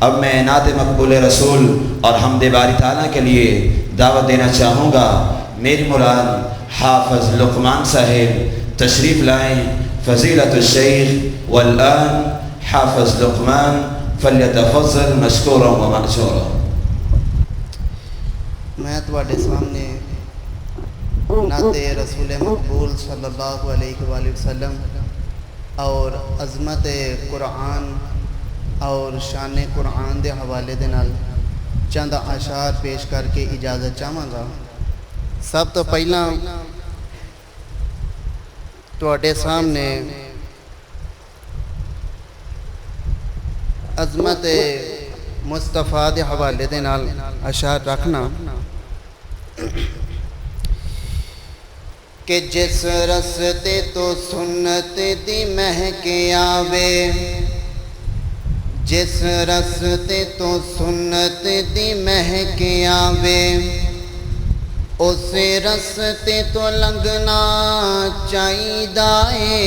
اب میں نعت مقبول رسول اور حمد باری تعالیٰ کے لیے دعوت دینا چاہوں گا۔ میری مراد حافظ لقمان صاحب تشریف لائیں، فضیلت الشیخ والآن حافظ لقمان فلیتفضل مشکورا و مأجورا۔ میں تواڈے سامنے نعت رسول مقبول صلی اللہ علیہ وآلہ وسلم اور عظمت قرآن اور شان قرآن دے حوالے دے نال چند اشعار پیش کر کے اجازت چاہواں گا۔ سب تو پہلا تواڈے سامنے عظمت مصطفیٰ دے حوالے دے نال اشعار رکھنا کہ جس رستے تو سنت دی مہک آوے، جس رستے تو سنت دی مہک آوے، اس رستے تو لنگنا چاہیدا ہے۔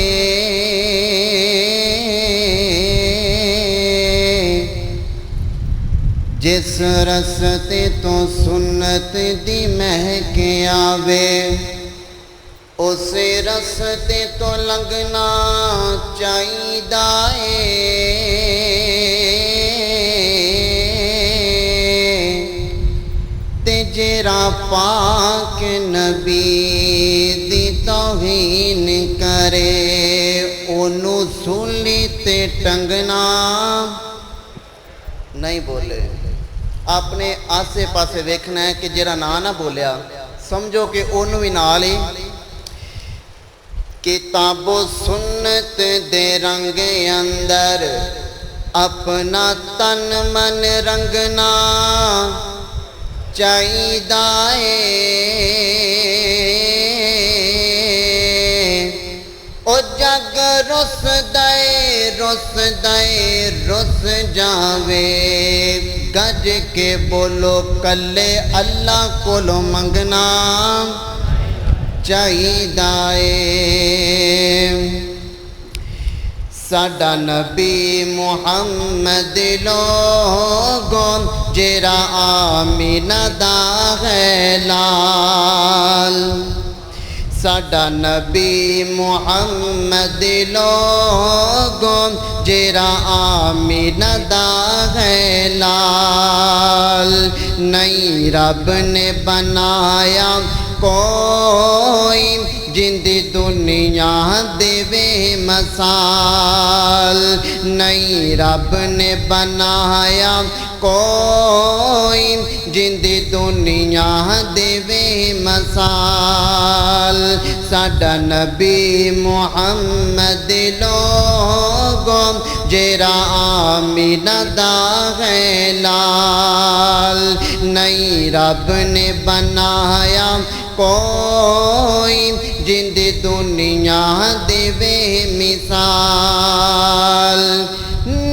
جس رستے تو سنت دی مہک آوے، اس رستے تو لنگنا چاہیدا ہے۔ تے جڑا پاک نبی دی توہین کرے، اونوں سولی تے ٹنگنا نہیں بولے۔ اپنے آسے پاسے ویکھنا ہے کہ جڑا نہ بولیا سمجھو کہ اونوں بھی نال ہی۔ کتاب و سنت دے رنگ اندر اپنا تن من رنگنا چاہیدا ہے۔ او جگ رس جاوے، گج کے بولو کلے اللہ کولو منگنا چاہیدا ہے۔ ساڈا نبی محمد لوگوں جڑا آمینہ دا ہے لال، ساڈا نبی محمد لوگوں جڑا آمینہ دا ہے لال، نہیں رب نے بنایا کوئی جند دنیا دے مثال، نہیں رب نے بنایا کوئی جند دنیا دے مثال، ساڈا نبی محمد لوگوں جڑا آمینہ دا ہے لال، نہیں رب نے بنایا کوئی جند دنیا دے مثال،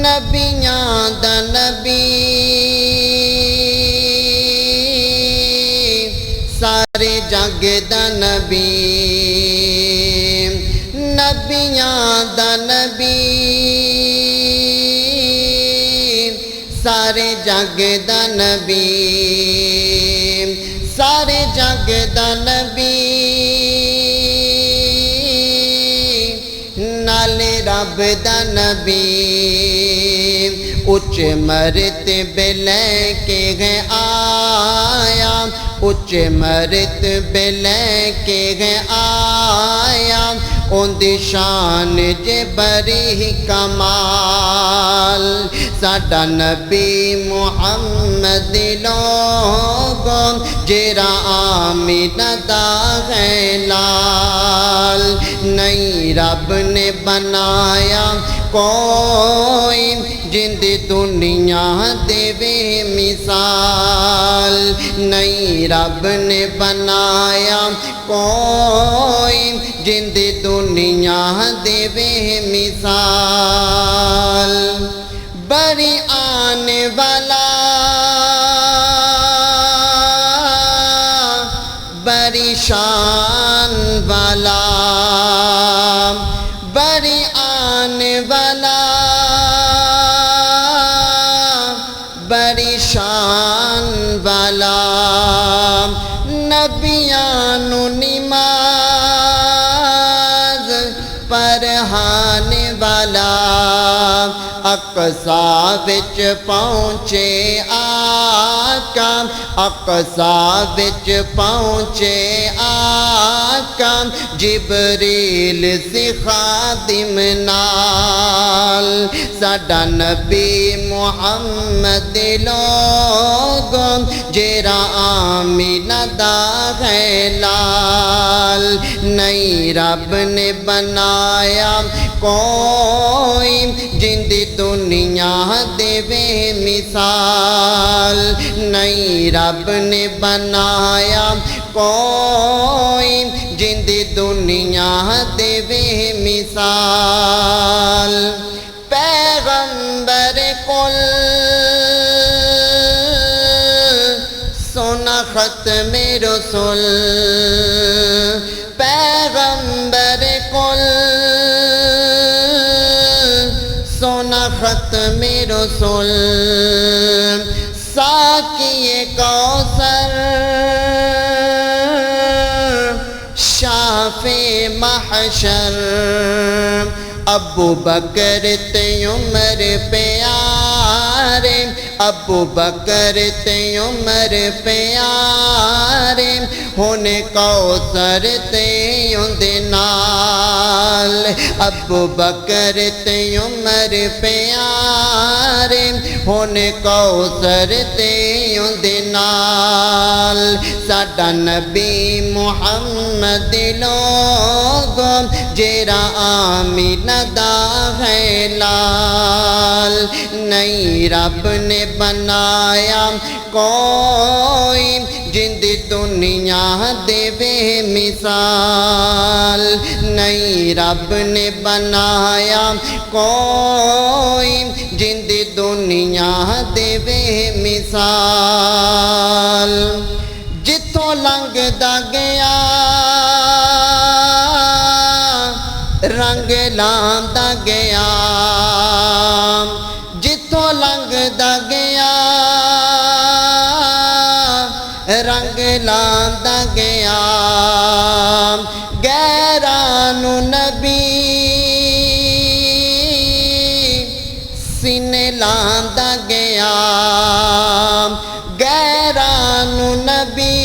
نبیاں دا نبی سارے جگ دا نبی، نبیاں دا نبی سارے جگ دا نبی، سارے جگ دا نبی نالے رب دا نبی، اونچے مرتبے لے کے گئے آیا، اونچے مرتبے لے کے گئے آیا، ان دی شان جے بری کمال، ساڈا نبی محمد لوگوں جڑا آمینہ دا ہے لال، نہیں رب نے بنایا کوئی جند دنیا دے مثال، نہیں رب نے بنایا کوئی جند دنیا دے مثال، بری آنے والا بری شان والا، بری آنے والا بڑی شان والا نبیانو نماز پڑھانے والا اقصی وچ پہنچے آقا اقصی وچ پہنچے آقا جبریل سی خادم نال ساڈا نبی محمد لوگوں جیرا آمینہ دا ہے لال نہیں رب نے بنایا کوئی جندی دنیا دے وے مثال نہیں رب نے بنایا کوئی جندی دنیا دے وے مثال پیغمبر کل سونا ختم رسول پیغمبر کل سونا ختم رسول ساقی کوثر شافع محشر ابو بکر تے عمر پیارے ابو بکر تے عمر پیارے ہونے کوثر تے اندے نال ابو بکر تے عمر پیارے ہونے کوثر تے اندے نال ساڈا نبی محمد لوگوں جیرا آمینہ دا ہے لال نہیں رب نے بنایا کوئی جندی دنیا دے وے مثال نہیں رب نے بنایا کوئی جندی دنیا دے وے مثال جتوں لنگ دا گیا رنگ لاندا گیا جتوں لنگ دا گیا رنگ لاندا گیا غیرانو نبی سینے لاندا گیا غیرانو نبی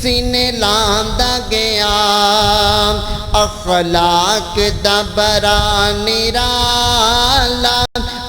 سینے لاندا گیا اخلاق دا برا نرالا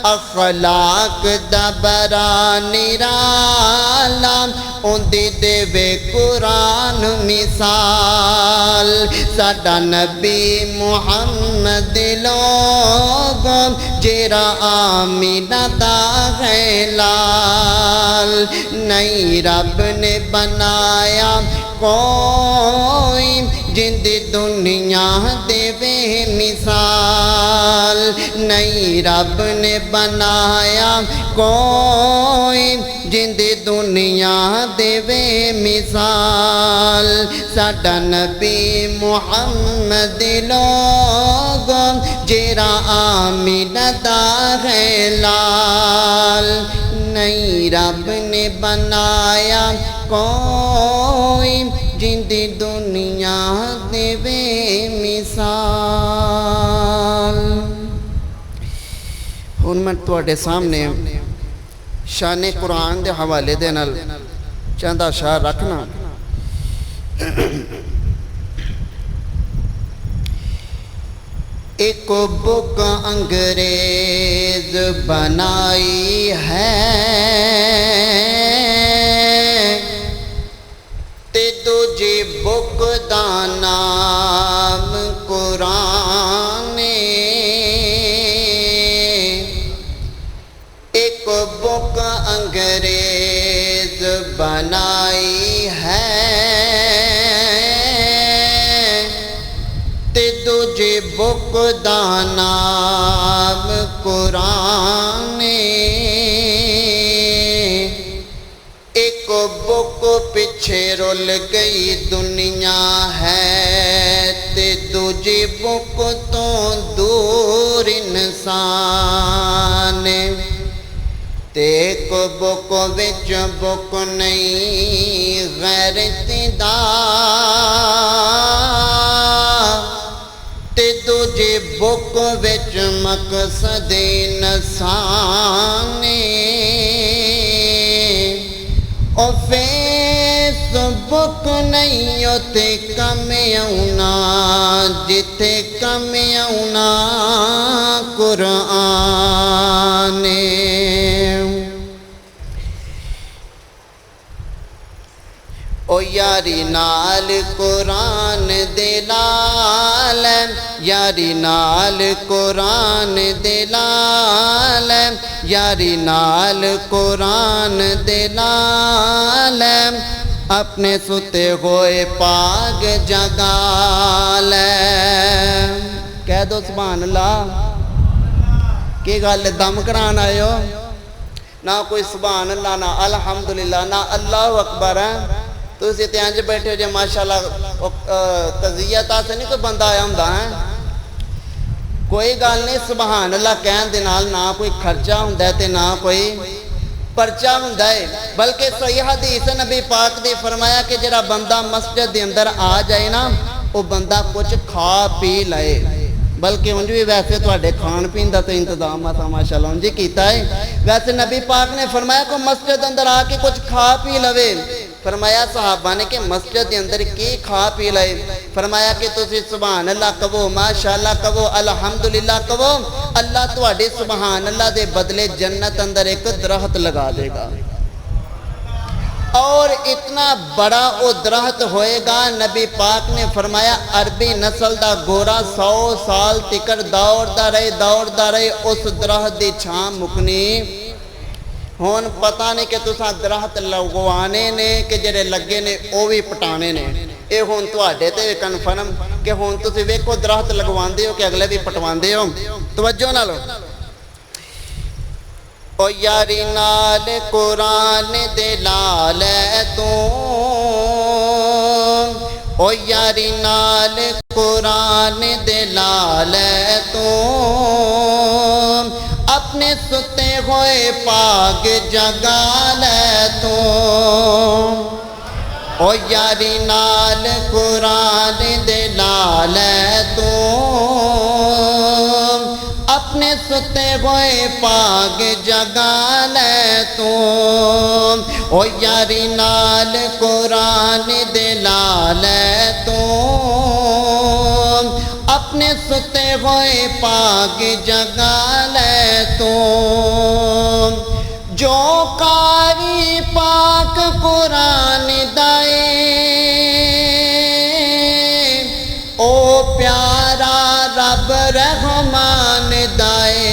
اخلاق دا برا نرالا اندی دے وے قرآن مثال ساڈا نبی محمد لوگوں جیرا آمینہ دا ہے لال نہیں رب نے بنایا کوئی جندی دنیا دے وے مثال نہیں رب نے بنایا کوئی جندی دنیا دے وے مثال ساڈا نبی محمد لوگوں جیرا آمینہ دا ہے لال نہیں رب نے بنایا کوئی جندی دنیا دے وے مثال ہن میں تواڈے سامنے شان قرآن دے حوالے دے نال چند اشعار رکھنا ایک بک انگریز بنائی ہے تے دوجی بک دا نام قرآن ایک بک انگریز بنائی ہے تے دوجی بک دا نام قرآن ایک بک پیچھے رول گئی دنیا ہے تے دوجی بک تو دور انسان بک وچ بک نہیں غیرت دا تے دوجے بک وچ مقصد نسانے او فیس بک نہیں تے کم آؤنا جتھے کم آؤنا قرآن او یاری نال قرآن دے لال یاری نال قرآن دے لال یاری نال قرآن دے لال اپنے ستے ہوئے پاگ جگا لے کہہ دو سبحان اللہ کی گل دم کران آئے ہو نہ کوئی سبحان اللہ نہ الحمدللہ نہ اللہ اکبر ہے تو اسی تیانج بیٹھے ہو جے ماشاءاللہ تزیتہ سے نہیں کوئی بندہ آیا ہوں ہے کوئی گال نہیں سبحان اللہ کہن دے نال نہ کوئی خرچہ ہوں تے نہ کوئی پرچہ ہوں بلکہ صحیح حدیث نبی پاک نے فرمایا کہ جڑا بندہ مسجد دے اندر آ جائے نا وہ بندہ کچھ کھا پی لائے بلکہ انج بھی ویسے تواڈے کھان پین دا تے انتظام آتا ماشاءاللہ انج کیتا ہے ویسے نبی پاک نے فرمایا کہ مسجد اندر آ کے کچھ کھا پی لوے فرمایا صحابہ نے کہ مسجد کے اندر کی کھا پی لائے فرمایا کہ تسی سبحان اللہ کہو ماشاءاللہ کہو الحمدللہ کہو اللہ تواڈے سبحان اللہ دے بدلے جنت اندر ایک درخت لگا دے گا اور اتنا بڑا وہ درخت ہوئے گا نبی پاک نے فرمایا عربی نسل دا گورا 100 سال تکر دوڑدا رہے اس درخت دی چھاں مکنی ہون پتہ نہیں کہ تساں درخت لگوانے نے کہ جڑے لگے نے او بھی پٹانے نے اے ہون تواڈے تے کنفرم کہ ہون تسی ویکھو درخت لگواندے ہو کہ اگلے بھی پٹواندے ہو توجہ نہ لو او یاری نال قرآن دے لال تو او یاری نال قرآن دے لال تو اپنے ستے ہوئے پاگ جگا لے تو او یاری نال قرآن دے لال تو اپنے ستے ہوئے پاگ جگا لے تو او یاری نال قرآن دے لال تو اپنے ستے ہوئے پاگ جگا لے تو جو قاری پاک قرآن دائے او پیارا رب رحمان دائے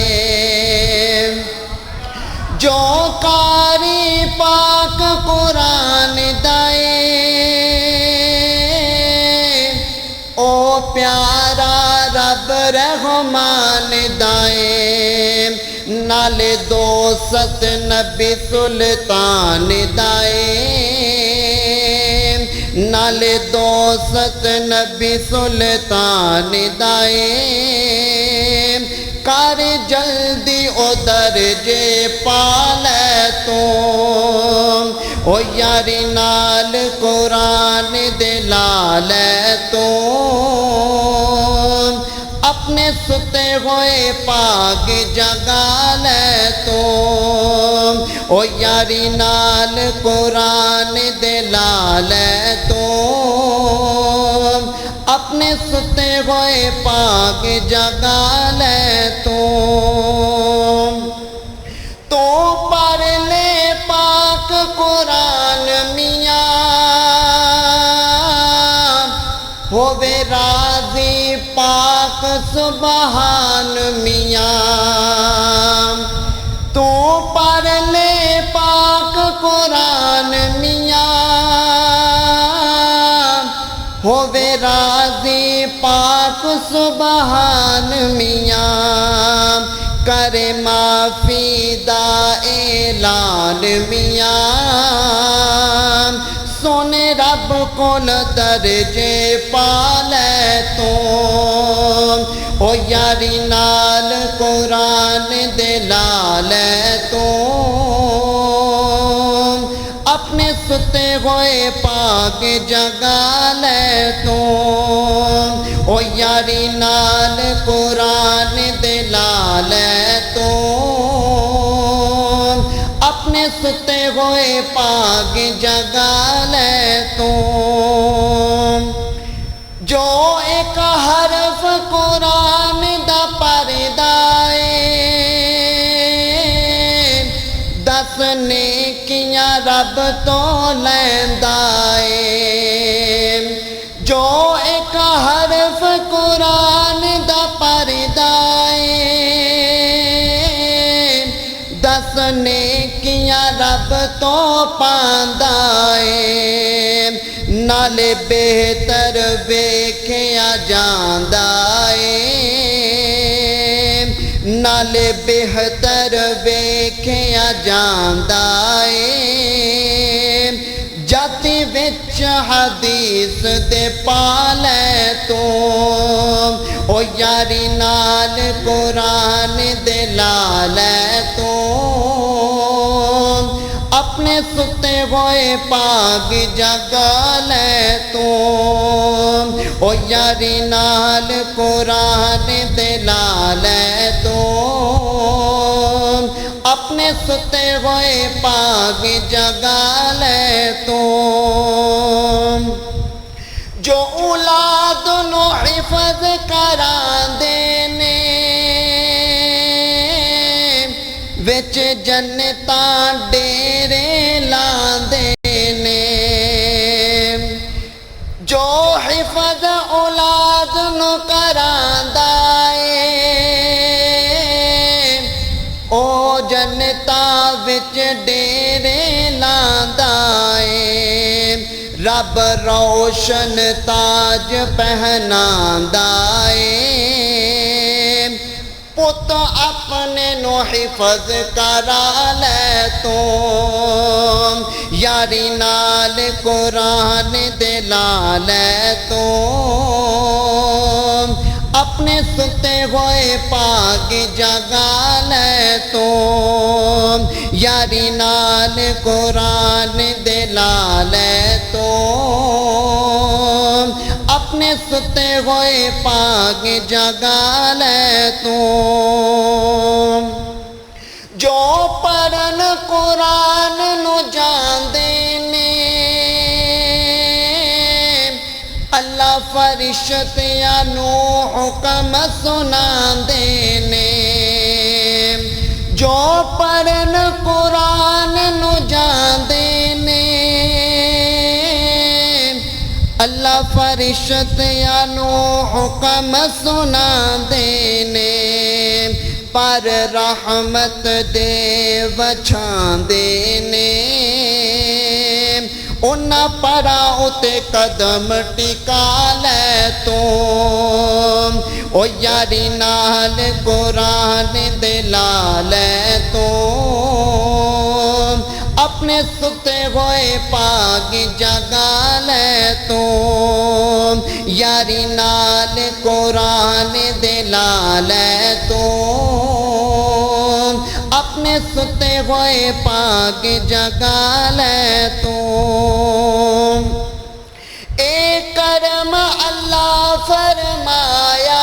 جو قاری پاک قرآن دائے او پیارا رب رحمان دائے نالے دوست نبی سلطان دائے نالے دوست نبی سلطان دائے کار جلدی او درجے پالے تو او یاری نال قرآن دے لالے تو اپنے ستے ہوئے پاگ جگا لے تو او یاری نال قرآن دے لالے تو اپنے ستے ہوئے پاگ جگا لے تو پڑھ لے پاک قرآن میاں ہووے راضی پاک سبحان میاں تو پڑھ لے پاک قرآن میاں ہووے راضی پاک سبحان میاں کرے معافی دا اعلان میاں سونے رب کول درجے پالے تو او یاری نال قرآن دے لالے تو ستے ہوئے پاک جگا لے تو او یاری نال قرآن دلا لے تو اپنے ستے ہوئے پاک جگا لے تو جو ایک حرف قرآن دا پردہ دس نیکیاں رب تو لیندا اے جو ایک حرف قرآن دا پردہ دس نیکیاں رب تو پاندا اے نالے بہتر ویکھیا جاندا اے نالے بہتر ویکھیا جاندا اے جاتی وچ حدیث دے پالے تو او یاری نال قرآن دے لالے تو اپنے ستے ہوئے پاک جگا لے تو او یاری نال قرآن دے لالے تو اپنے ستے ہوئے پاک جگا لے تو جو اولاد نو حفظ کراندے نے وچ جنتاں ڈیرے لاندے نے جو حفظ اولاد نو کراندا اے او جنتاں وچ ڈیرے لاندا اے رب روشن تاج پہناندا اے پت اپنے نو حفظ کرا لے تو یاری نال قرآن دلا لے تو اپنے ستے ہوئے پاک جگا لے تو یاری نال قرآن دلا لے تو اپنے ستے ہوئے پاک جگا لے تو جو پڑھن قرآن نو جاندے نے اللہ فرشتیاں نو حکم سناندے نے جو پڑھن قرآن نو جاندے نے اللہ فرشتیاں نو حکم سناندے نے پر رحمت دے وچھاندے نے انہاں پڑا اتے قدم ٹکا لے تو او یاری نال قرآن دلا لے تو اپنے ستے ہوئے پاک جگا لے تو یاری نال قرآن دلا لے تو اپنے ستے ہوئے پاک جگا لے تو اے کرم اللہ فرمایا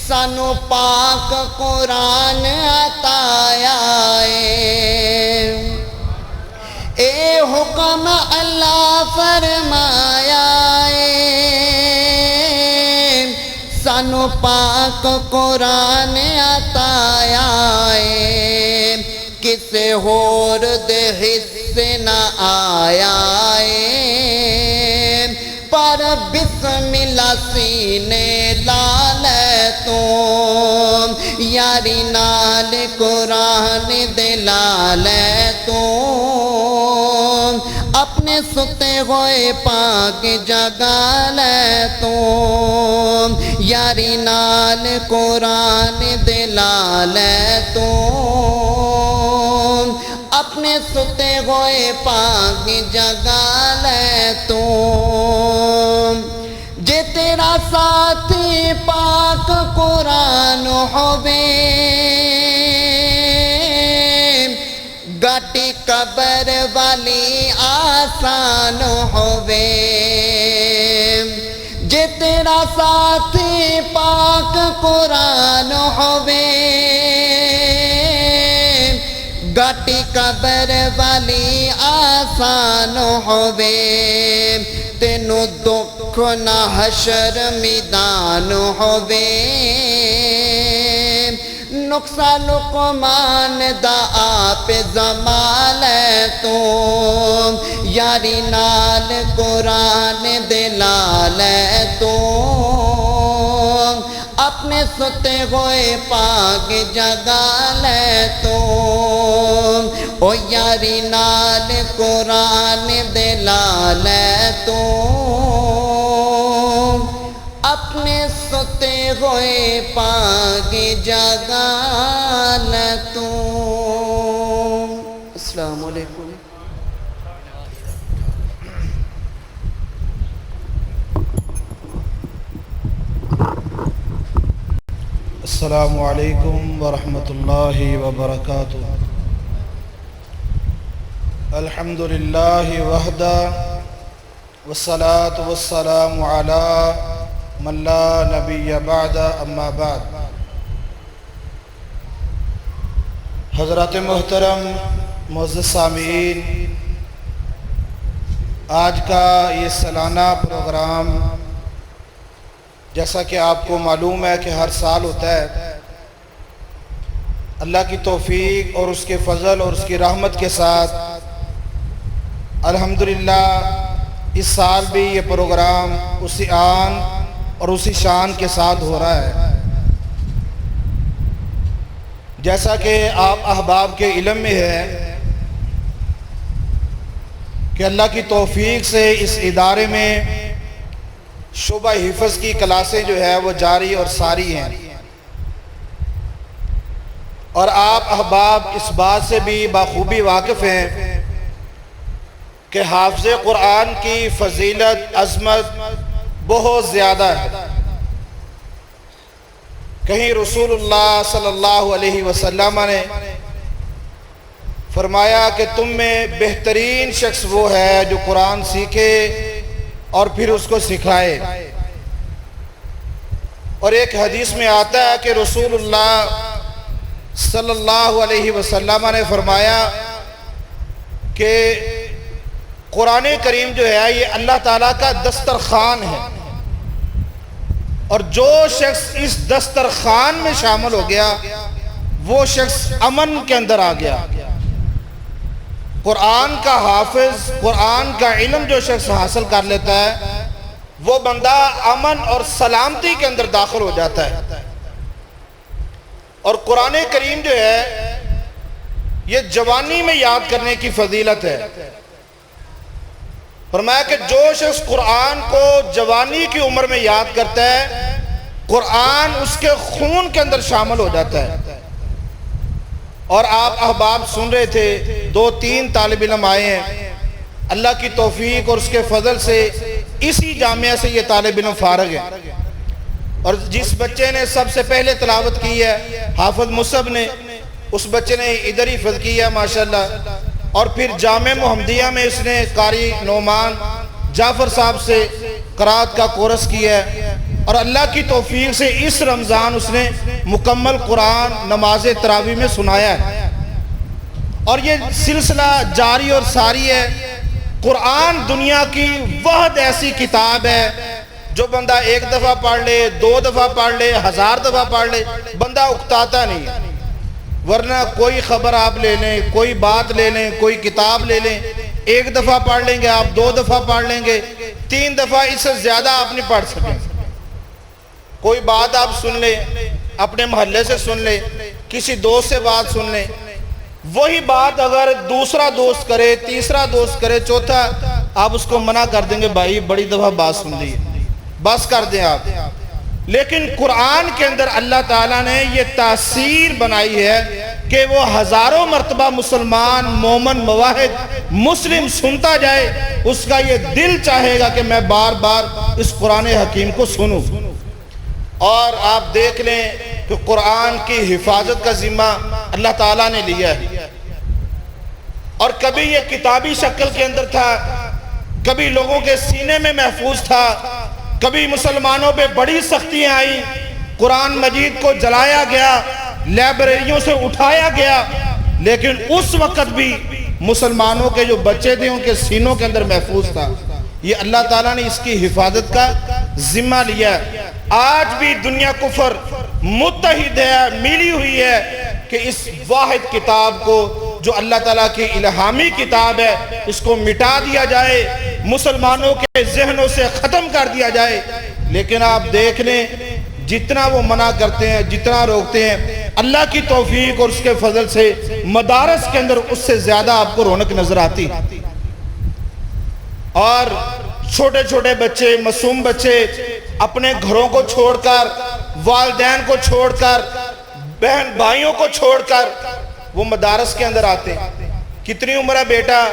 سانو پاک قرآن عطایا اے حکم اللہ فرمایا سانو پاک قرآن عطایا کسے ہور دے حصے نہ آیا پر بسم اللہ سینے لالے تو یاری نال قرآن دلا لے تو اپنے ستے ہوئے پاک جگا لے تو یاری نال قرآن دلا لے تو اپنے ستے ہوئے پاک جگا لے تو جے تیرا ساتھی پاک قرآن ہوئے گٹ قبر والی آسان ہووے جے تیرا ساتھی پاک قرآن ہووے گاٹی قبر والی آسان ہووے تینوں دکھ نہ حشر میدان ہووے نقصہ لقمان دا آپ زمال ہے تو یاری نال قرآن دلال ہے تو اپنے ستے ہوئے پاک جگال ہے تو او یاری نال قرآن دلال ہے تو اپنے ستے ہوئے پاک جگال تو السلام علیکم السلام علیکم ورحمۃ اللہ وبرکاتہ الحمد للہ وحدہ والصلاة والسلام علی من لا نبی بعد اما بعد حضرات محترم معزز سامعین آج کا یہ سالانہ پروگرام جیسا کہ آپ کو معلوم ہے کہ ہر سال ہوتا ہے اللہ کی توفیق اور اس کے فضل اور اس کی رحمت کے ساتھ الحمدللہ اس سال بھی یہ پروگرام اسی آن اور اسی شان کے ساتھ ہو رہا ہے جیسا کہ آپ احباب کے علم میں ہے کہ اللہ کی توفیق سے اس ادارے میں شعبہ حفظ کی کلاسیں جو ہے وہ جاری اور ساری ہیں اور آپ احباب اس بات سے بھی بخوبی واقف ہیں کہ حافظ قرآن کی فضیلت عظمت بہت زیادہ ہے کہیں رسول اللہ صلی اللہ علیہ وسلم نے فرمایا کہ تم میں بہترین شخص وہ ہے جو قرآن سیکھے اور پھر اس کو سکھائے اور ایک حدیث میں آتا ہے کہ رسول اللہ صلی اللہ علیہ وسلم نے فرمایا کہ قرآن کریم جو ہے یہ اللہ تعالیٰ کا دسترخوان ہے اور جو شخص اس دسترخوان میں شامل ہو گیا وہ شخص امن کے اندر آ گیا قرآن کا حافظ قرآن کا علم جو شخص حاصل کر لیتا ہے وہ بندہ امن اور سلامتی کے اندر داخل ہو جاتا ہے اور قرآن کریم جو ہے یہ جوانی میں یاد کرنے کی فضیلت ہے فرمایا کہ جو شخص قرآن کو جوانی کی عمر میں یاد کرتا ہے قرآن اس کے خون کے اندر شامل ہو جاتا ہے اور آپ احباب سن رہے تھے 2-3 طالب علم آئے ہیں اللہ کی توفیق اور اس کے فضل سے اسی جامعہ سے یہ طالب علم فارغ ہیں اور جس بچے نے سب سے پہلے تلاوت کی ہے حافظ مصعب نے اس بچے نے ادھر ہی حفظ کیا ماشاءاللہ اور پھر جامعہ محمدیہ میں اس نے قاری نعمان جعفر صاحب سے قرات کا کورس کیا ہے اور اللہ کی توفیق سے اس رمضان اس نے مکمل قرآن نماز تراویح میں سنایا ہے اور یہ سلسلہ جاری اور ساری ہے قرآن دنیا کی واحد ایسی کتاب ہے جو بندہ 1 دفعہ پڑھ لے 2 دفعہ پڑھ لے 1000 دفعہ پڑھ لے بندہ اکتاتا نہیں ہے ورنہ کوئی خبر آپ لے لیں کوئی بات لے لیں کوئی کتاب لے لیں 1 دفعہ پڑھ لیں گے آپ 2 دفعہ پڑھ لیں گے 3 دفعہ اس سے زیادہ آپ نہیں پڑھ سکیں کوئی بات آپ سن لیں اپنے محلے سے سن لیں کسی دوست سے بات سن لیں وہی بات اگر دوسرا دوست کرے تیسرا دوست کرے چوتھا آپ اس کو منع کر دیں گے بھائی بڑی دفعہ بات سن لی بس کر دیں آپ لیکن قرآن کے اندر اللہ تعالیٰ نے یہ تاثیر بنائی ہے کہ وہ ہزاروں مرتبہ مسلمان مومن مواحد مسلم سنتا جائے اس کا یہ دل چاہے گا کہ میں بار بار اس قرآن حکیم کو سنوں اور آپ دیکھ لیں کہ قرآن کی حفاظت کا ذمہ اللہ تعالیٰ نے لیا ہے اور کبھی یہ کتابی شکل کے اندر تھا، کبھی لوگوں کے سینے میں محفوظ تھا، کبھی مسلمانوں پہ بڑی سختیاں آئیں، قرآن مجید کو جلایا گیا، لائبریریوں سے اٹھایا گیا، لیکن اس وقت بھی مسلمانوں کے جو بچے تھے ان کے سینوں کے اندر محفوظ تھا۔ یہ اللہ تعالیٰ نے اس کی حفاظت کا ذمہ لیا۔ آج بھی دنیا کفر متحد ہے، ملی ہوئی ہے کہ اس واحد کتاب کو جو اللہ تعالیٰ کی الہامی کتاب ہے اس کو مٹا دیا جائے، مسلمانوں کے ذہنوں سے ختم کر دیا جائے۔ لیکن آپ دیکھ لیں جتنا وہ منع کرتے ہیں، جتنا روکتے ہیں، اللہ کی توفیق اور اس کے فضل سے مدارس کے اندر اس سے زیادہ آپ کو رونق نظر آتی۔ اور چھوٹے چھوٹے بچے، معصوم بچے اپنے گھروں کو چھوڑ کر، والدین کو چھوڑ کر، بہن بھائیوں کو چھوڑ کر وہ مدارس کے اندر آتے ہیں۔ کتنی عمر ہے بیٹا؟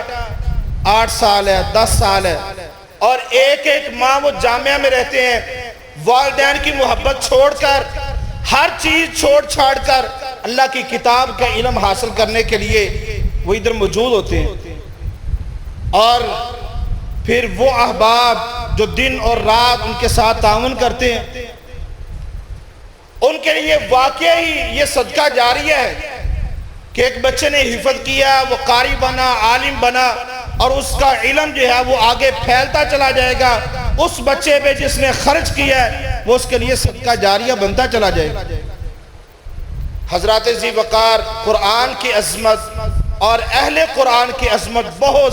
8 سال ہے، 10 سال ہے، اور ایک ایک ماہ وہ جامعہ میں رہتے ہیں، والدین کی محبت چھوڑ کر، ہر چیز چھوڑ چھاڑ کر اللہ کی کتاب کا علم حاصل کرنے کے لیے وہ ادھر موجود ہوتے ہیں۔ اور پھر وہ احباب جو دن اور رات ان کے ساتھ تعاون کرتے ہیں، ان کے لیے واقعی یہ صدقہ جاریہ ہے کہ ایک بچے نے حفظ کیا، وہ قاری بنا، عالم بنا، اور اس کا علم جو ہے وہ آگے پھیلتا چلا جائے گا۔ اس بچے پہ جس نے خرچ کیا ہے وہ اس کے لیے صدقہ جاریہ بنتا چلا جائے گا۔ حضرات ذی وقار، قرآن کی عظمت اور اہل قرآن کی عظمت بہت